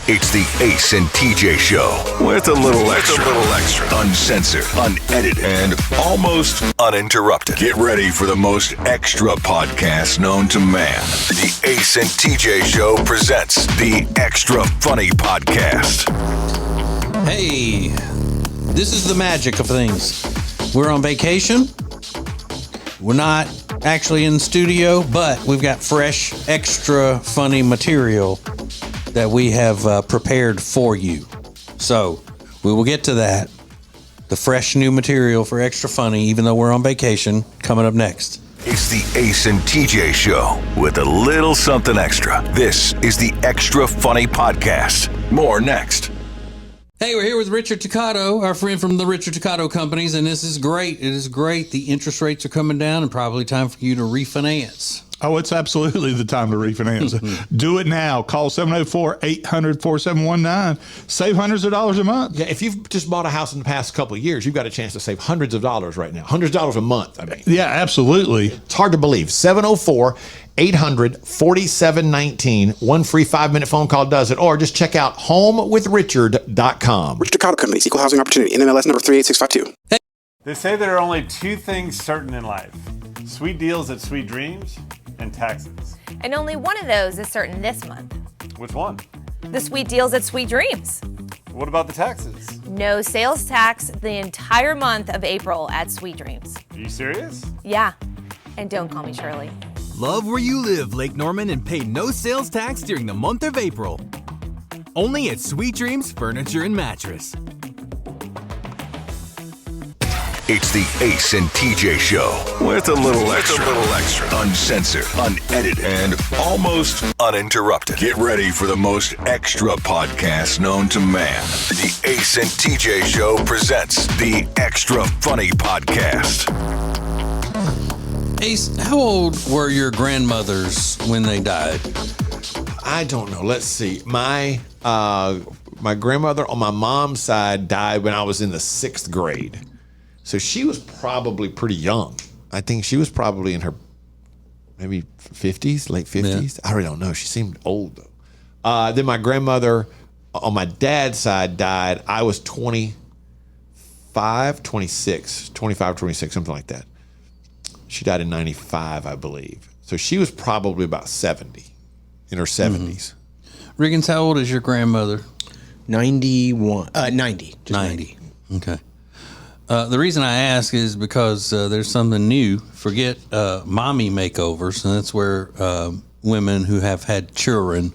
It's the Ace and TJ Show with a little extra. Uncensored, unedited, and almost uninterrupted. Get ready for the most extra podcast known to man. The Ace and TJ Show presents the Extra Funny Podcast. Hey, this is the magic of things. We're on vacation. We're not actually in the studio, but we've got fresh, extra funny material that we have prepared for you. So we will get to that. The fresh new material for Extra Funny, even though we're on vacation, coming up next. It's the Ace and TJ Show with a little something extra. This is the Extra Funny Podcast. More next. Hey, we're here with Richard Toccato, our friend from the Richard Toccato Companies, and this is great. It is great. The interest rates are coming down and probably time for you to refinance. Oh, it's absolutely the time to refinance. Do it now. Call 704-800-4719. Save hundreds of dollars a month. Yeah, if you've just bought a house in the past couple of years, you've got a chance to save hundreds of dollars right now. Hundreds of dollars a month, I mean. Yeah, absolutely. It's hard to believe. 704-800-4719. One free 5-minute phone call does it. Or just check out homewithrichard.com. Richard Toccato Companies, Equal Housing Opportunity, NMLS number 38652. They say there are only two things certain in life: sweet deals at Sweet Dreams and taxes. And only one of those is certain this month. Which one? The sweet deals at Sweet Dreams. What about the taxes? No sales tax the entire month of April at Sweet Dreams. Are you serious? Yeah. And don't call me Shirley. Love where you live, Lake Norman, and pay no sales tax during the month of April. Only at Sweet Dreams Furniture and Mattress. It's the Ace and TJ Show with a little extra. Uncensored, unedited, and almost uninterrupted. Get ready for the most extra podcast known to man. The Ace and TJ Show presents the Extra Funny Podcast. Ace, how old were your grandmothers when they died? I don't know. Let's see. My grandmother on my mom's side died when I was in the 6th grade. So she was probably pretty young. I think she was probably in her maybe 50s, late 50s. Yeah. I really don't know. She seemed old, though. Then my grandmother on my dad's side died. I was 25, 26, something like that. She died in 95, I believe. So she was probably about 70, in her 70s. Riggins, how old is your grandmother? 90. 90. Okay. The reason I ask is because there's something new. Forget mommy makeovers, and that's where women who have had children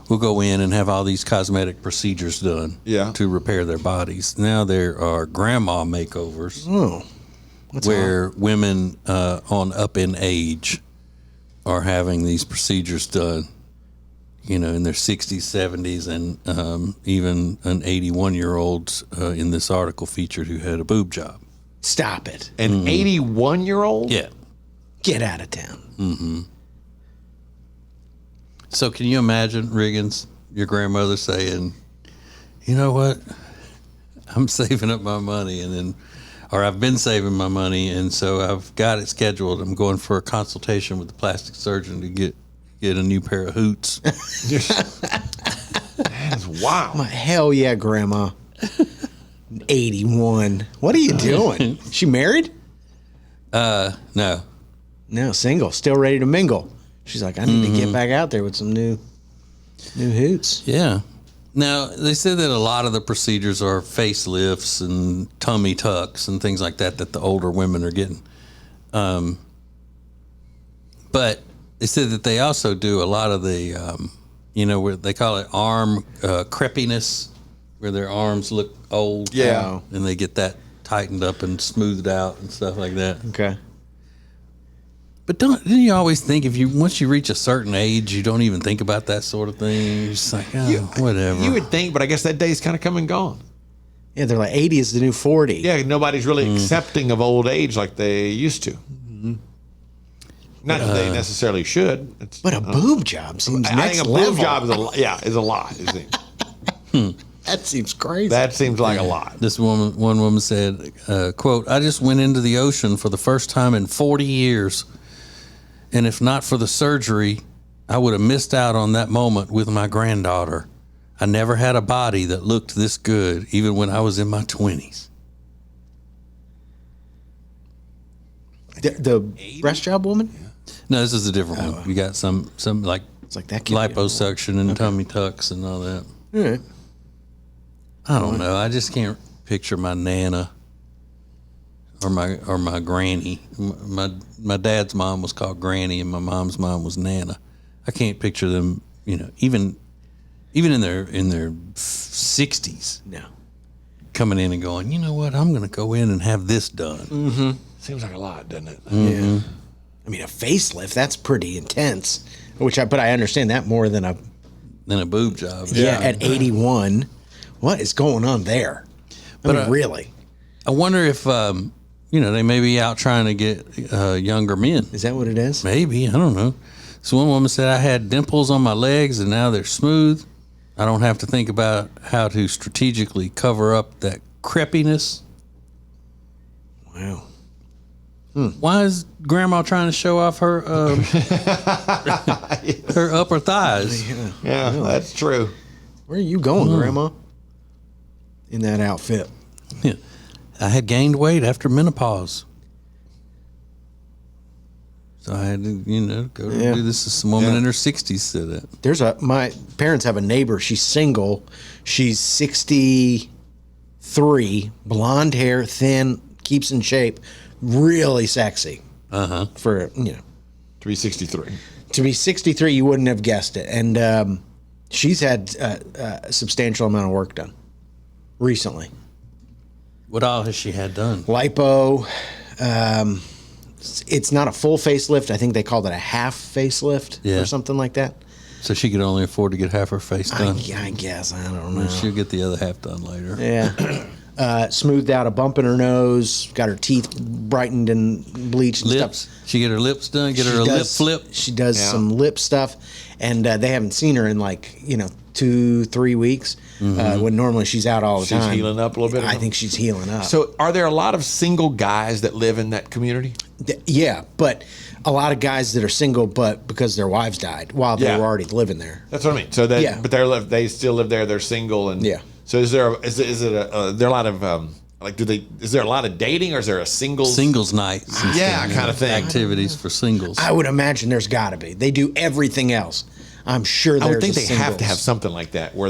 will go in and have all these cosmetic procedures done to repair their bodies. Now there are grandma makeovers, where women on up in age are having these procedures done, you know, in their 60s, 70s, and even an 81-year-old in this article featured who had a boob job. Stop it. An 81-year-old? Yeah. Get out of town. Mm-hmm. So can you imagine, Riggins, your grandmother saying, you know what, I'm saving up my money, or I've been saving my money, and so I've got it scheduled. I'm going for a consultation with the plastic surgeon to get a new pair of hoots. That is wild. Hell yeah, Grandma. 81. What are you doing? She married? No. No, single. Still ready to mingle. She's like, I need to get back out there with some new hoots. Yeah. Now, they said that a lot of the procedures are facelifts and tummy tucks and things like that the older women are getting. But they said that they also do a lot of the, where they call it arm crepiness, where their arms look old. Yeah. And they get that tightened up and smoothed out and stuff like that. Okay. But didn't you always think once you reach a certain age, you don't even think about that sort of thing? You're just like, whatever. You would think, but I guess that day's kind of come and gone. Yeah, they're like 80 is the new 40. Yeah, nobody's really accepting of old age like they used to. Mm-hmm. Not that they necessarily should. But a boob job seems next I think a level. boob job is a lot. That seems crazy. That seems like a lot. This one woman said, quote, I just went into the ocean for the first time in 40 years. And if not for the surgery, I would have missed out on that moment with my granddaughter. I never had a body that looked this good, even when I was in my 20s. The breast job woman? No, this is a different one. You got some like It's like that can't be a woman. liposuction and tummy tucks and all that. All right. I don't know. I just can't picture my Nana or my granny. My dad's mom was called Granny, and my mom's mom was Nana. I can't picture them. Even in their 60s, No. coming in and going, you know what? I'm going to go in and have this done. Mm-hmm. Seems like a lot, doesn't it? Yeah. I mean, a facelift, that's pretty intense. But I understand that more than a boob job. Yeah, at 81. What is going on there? I mean, really? I wonder if they may be out trying to get younger men. Is that what it is? Maybe, I don't know. So one woman said I had dimples on my legs and now they're smooth. I don't have to think about how to strategically cover up that crepiness. Wow. Why is Grandma trying to show off her her upper thighs? Yeah, that's true. Where are you going, Grandma? In that outfit. Yeah. I had gained weight after menopause. So I had to, go do this. Some woman in her 60s said that. My parents have a neighbor. She's single. She's 63, blonde hair, thin, keeps in shape, really sexy. For, 363. To be 63, you wouldn't have guessed it. And she's had a substantial amount of work done recently. What all has she had done? Lipo. It's not a full facelift. I think they called it a half facelift or something like that. So she could only afford to get half her face done? I guess. I don't know. She'll get the other half done later. Yeah. Smoothed out a bump in her nose, got her teeth brightened and bleached and lips. stuff. She get her lips done, get her a lip flip. She does some lip stuff, and they haven't seen her in 2-3 weeks, when normally she's out all the time. She's healing up a little bit? I think she's healing up. So are there a lot of single guys that live in that community? Yeah, but a lot of guys that are single, but because their wives died while they were already living there. That's what I mean. So but they still live there. They're single, and So is there is there a lot of is there a lot of dating, or is there a singles nights? Kind of thing, activities for singles? I would imagine there's got to be. They do everything else. I'm sure. I would think they have to have something like that, where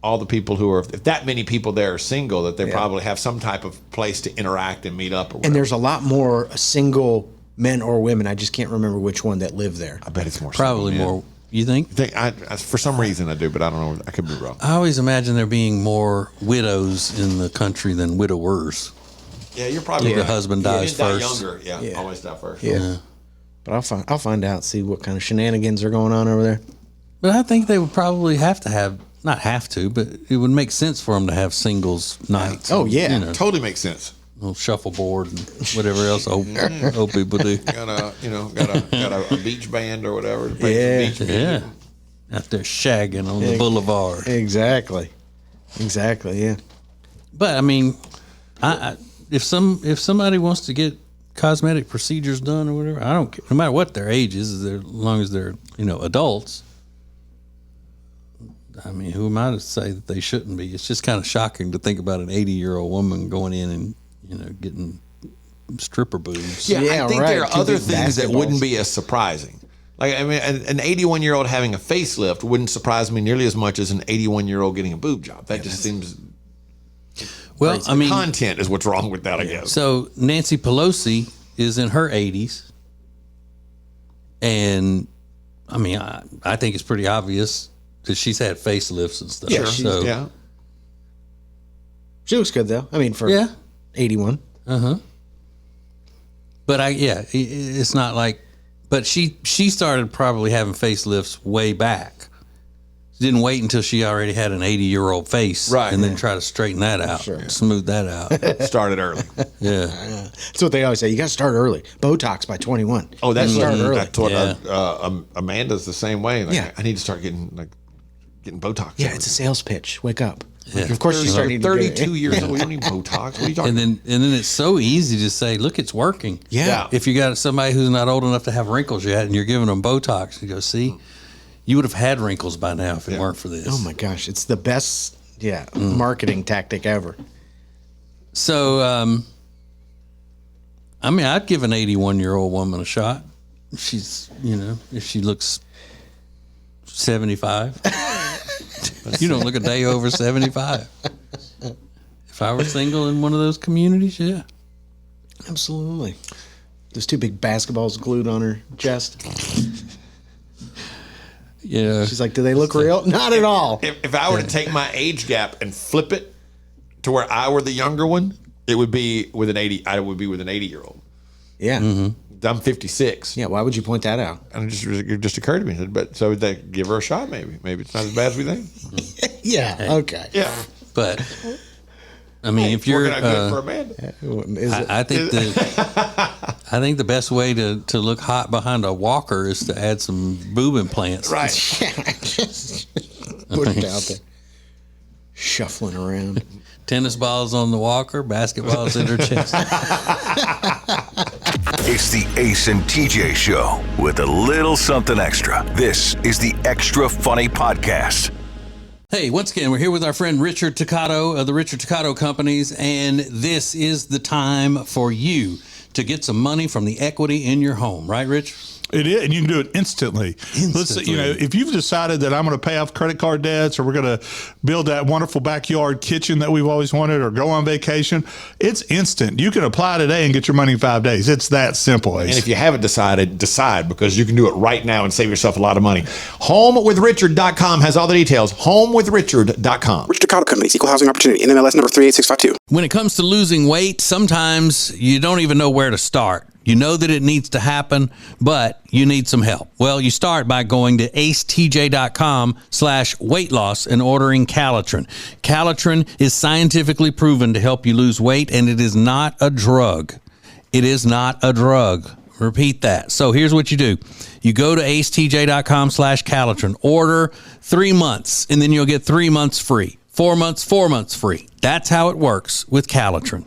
all the people who are, if that many people there are single, that they probably have some type of place to interact and meet up. Or whatever. And there's a lot more single men or women. I just can't remember which one that live there. I bet it's more. Probably single, more. You think? For some reason I do, but I don't know. I could be wrong. I always imagine there being more widows in the country than widowers. Yeah, you're probably the husband dies first. Younger, always die first. Yeah. But I'll find out, see what kind of shenanigans are going on over there. But I think they would probably not have to, but it would make sense for them to have singles nights. Oh yeah, totally makes sense. Little shuffleboard and whatever else old people do. Got a beach band or whatever. To play some beach music. Out there shagging on the boulevard. Exactly. Yeah. But I mean, if somebody wants to get cosmetic procedures done or whatever, I don't care. No matter what their age is, as long as they're adults. I mean, who am I to say that they shouldn't be? It's just kind of shocking to think about an 80-year-old woman going in and getting stripper boobs. Yeah, I think there are other things that wouldn't be as surprising. Like, I mean, an 81-year-old having a facelift wouldn't surprise me nearly as much as an 81-year-old getting a boob job. That just seems. Well, I mean, content is what's wrong with that, I guess. So Nancy Pelosi is in her 80s, and I mean, I think it's pretty obvious that she's had facelifts and stuff. Yeah, she looks good though. I mean, for 81. But it's not like. But she started probably having facelifts way back. She didn't wait until she already had an 80-year-old face, and then try to straighten that out, smooth that out. Started early. Yeah, that's what they always say. You got to start early. Botox by 21. Oh, that's start early. That's what Amanda's the same way. Like, I need to start getting Botox. Yeah, it's a sales pitch. Wake up. Yeah. Of course, she's 32 years old. You don't need Botox. What are you talking about? And then it's so easy to say, look, it's working. Yeah. If you got somebody who's not old enough to have wrinkles yet, and you're giving them Botox, you go, see, You would have had wrinkles by now if it weren't for this. Oh my gosh, it's the best marketing tactic ever. So, I mean, I'd give an 81-year-old woman a shot. She's, if she looks 75. You don't look a day over 75. If I were single in one of those communities, yeah. Absolutely. There's 2 big basketballs glued on her chest. Yeah. She's like, do they look real? Not at all. If I were to take my age gap and flip it to where I were the younger one, it would be with an 80. I would be with an 80-year-old. Yeah. Mm-hmm. I'm 56. Yeah. It would you point that out? And it just occurred to me. But so they give her a shot. Maybe it's not as bad as we think. Yeah. Okay. Yeah. But I mean, if you're, working out good for Amanda. I think the best way to look hot behind a walker is to add some boob implants. Right. Just put it out there. Shuffling around. Tennis balls on the walker, basketballs in her chest. It's the Ace and TJ Show with a little something extra. This is the Extra Funny Podcast. Hey, once again, we're here with our friend Richard Toccato of the Richard Toccato Companies, and this is the time for you to get some money from the equity in your home. Right, Rich? It is, and you can do it instantly. Let's say, if you've decided that I'm going to pay off credit card debts, or we're going to build that wonderful backyard kitchen that we've always wanted, or go on vacation, it's instant. You can apply today and get your money in 5 days. It's that simple. Ace. And if you haven't decided, decide, because you can do it right now and save yourself a lot of money. HomeWithRichard.com has all the details. HomeWithRichard.com. Richard Toccato Companies, Equal Housing Opportunity, NMLS number 38652. When it comes to losing weight, sometimes you don't even know where to start. You know that it needs to happen, but you need some help. Well, you start by going to acetj.com/weight loss and ordering Calitrin. Calitrin is scientifically proven to help you lose weight, and it is not a drug. It is not a drug. Repeat that. So here's what you do. You go to acetj.com/Calitrin, order 3 months, and then you'll get 3 months free. 4 months, 4 months free. That's how it works with Calitrin.